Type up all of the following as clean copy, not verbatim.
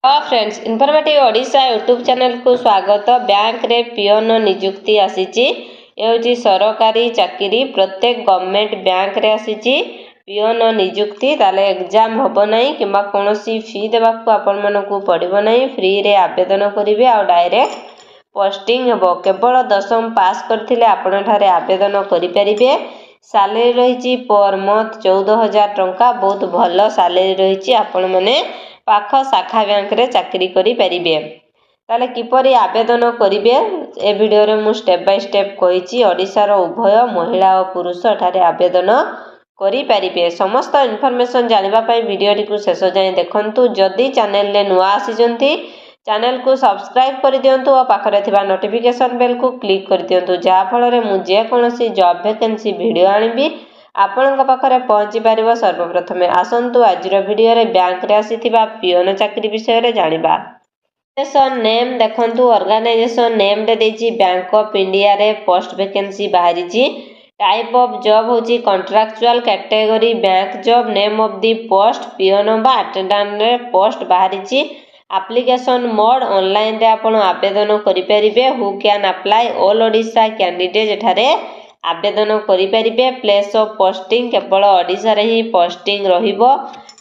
Hello friends, informative Odisha YouTube channel को स्वागत। Bank रे पियोन नियुक्ति आसीची। ये सरकारी चाकरी प्रत्येक गवर्नमेंट बैंक रे आसीची पियोन नियुक्ति। ताले एग्जाम होबो नहीं किंबा कोनोसी फी देबा को आपण मानकू पड़िबो नहीं। फ्री रे आवेदन करिवे आ डायरेक्ट पोस्टिंग हेबो। केवल 10वीं पास करथिले आपण ठारे आवेदन करि परिबे। सैलरी रही पर मंथ 14,000 टंका। बहुत भल सैलरी रही। आपण माने पाख शाखा बैंक रे चाकरी करि परिबे। ताले किपरि आवेदन करिवे ए वीडियो रे मु स्टेप बाय स्टेप कहिछि। ओडिसा रो उभय महिला और पुरुष ठारे आवेदन करि परिबे। समस्त इन्फॉर्मेशन जानिबा पई वीडियो टी को शेष जाय देखंतु। जदि चैनल ले नुआ आसीजंती चैनल को सब्सक्राइब कर दियंतु और पाखरे थिबा नोटिफिकेशन बेल को क्लिक कर दियंतु, जा फल रे मु जे कोनोसी जॉब वैकेंसी वीडियो आनिबी आपणक पाखरे पहुँची पारिबो सर्वप्रथमे। आसंतु आजिर वीडियो रे बैंक रे आसीथिबा पियोन चाकरी विषय रे जानिबा। ऑर्गेनाइजेशन नेम देखंतु। ऑर्गेनाइजेशन नेम रे देछि बैंक ऑफ इंडिया रे पोस्ट वैकेंसी बाहरिछि। टाइप ऑफ जॉब होछि contractual. Category bank job. Name of the post peon बा अटेंडेंट रे पोस्ट बाहरिछि। एप्लिकेशन मोड ऑनलाइन रे आपण आवेदन करि परिबे। Who can apply all Odisha candidate एठारे आवेदन करि परिबे। प्लेस ऑफ पोस्टिंग केवल ओडिशा रे ही पोस्टिंग रहिबो।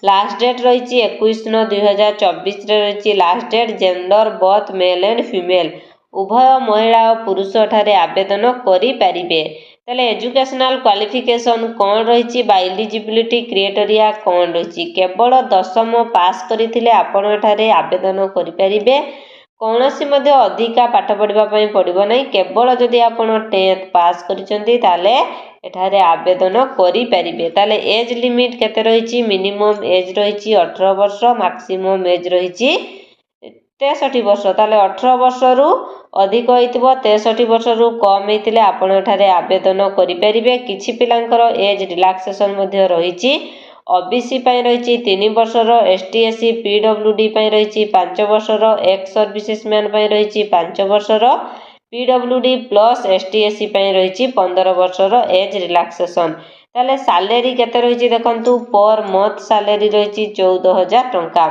लास्ट डेट रही 21/9/2024 रे रही last date. Gender both male and female उभय महिला और पुरुष ठारे आवेदन करि परिबे। तले एजुकेशनल क्वालिफिकेशन कौन रही बा एलिजिबिलिटी क्राइटेरिया कौन रही। केवल 10वीं पास करथिले आपण ठारे आवेदन करि परिबे। कौनसी मध्य अधिका पाठ पढ़ा पड़ो ना। केवल जदि आप 10th पास करिसेंती ताले एठारे आवेदन करि परिबे। ताले एज लिमिट केते रही। मिनिमम एज रही 18 वर्ष। मैक्सिमम एज रही 63 वर्ष। ताले 18 वर्ष रु अधिक होइतिबो। 63 वर्ष रु कम हेतिले आपण एठारे आवेदन करि परिबे। किछि पिलांकर एज रिलैक्सेशन मध्य रही। ओबीसी पई रही 3 वर्षर। एसटी एससी पीडब्ल्यूडी पई रही 5 वर्षर। एक्स सर्विसेस मैन पई रही 5 वर्षर। पीडब्ल्यूडी प्लस एसटी एससी पई रही 15 वर्षर एज रिलैक्सेशन। ताले सैलरी केते रही देखंतु। पर मंथ सैलरी रही 14,000 टंका।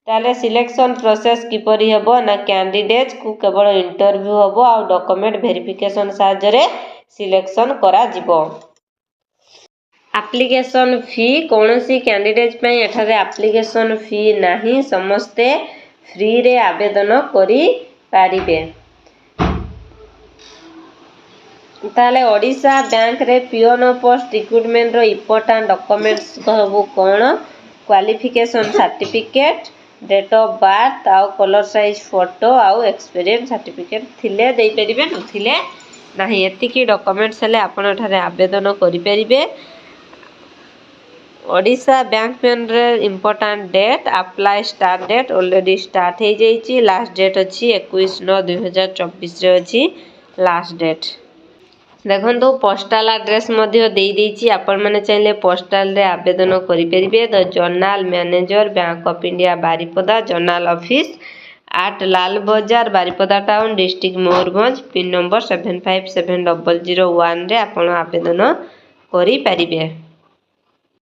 ताले सिलेक्शन प्रोसेस किपरि हेबो ना कैंडिडेट को केवल इंटरव्यू हेबो आ डॉक्यूमेंट वेरिफिकेशन साहाय्य सिलेक्शन करा जिवो। एप्लिकेशन फी कौनसी कैंडिडेट पई एठारे एप्लिकेशन फी नहीं। समस्ते फ्री रे आवेदन करि पारिबे। ताले ओडिशा बैंक रे पियोन पोस्ट रिक्रूटमेंट रो इंपोर्टेंट डॉक्यूमेंट्स कहबो कोन। Qualification certificate, date of birth आउ कलर साइज फोटो आउ एक्सपीरियंस सर्टिफिकेट थिले देई परिबे, नथिले नाही। एतिकी डॉक्यूमेंट्स हेले आपण ठारे आवेदन करि परिबे। ओडिशा बैंक पेन रे important date apply start date already start हो जाइए। लास्ट डेट अच्छी 21/9/2024 रे अच्छी लास्ट डेट। देखो पोस्टाल एड्रेस मध्य दे देछि। आपण माने चाहिले पोस्टाल रे आवेदन करि परिबे। The general manager bank of India Baripada general office at Lal Bazar Baripada town district Mayurbhanj. Pin number 757001 रे आपण आवेदन करि परिबे।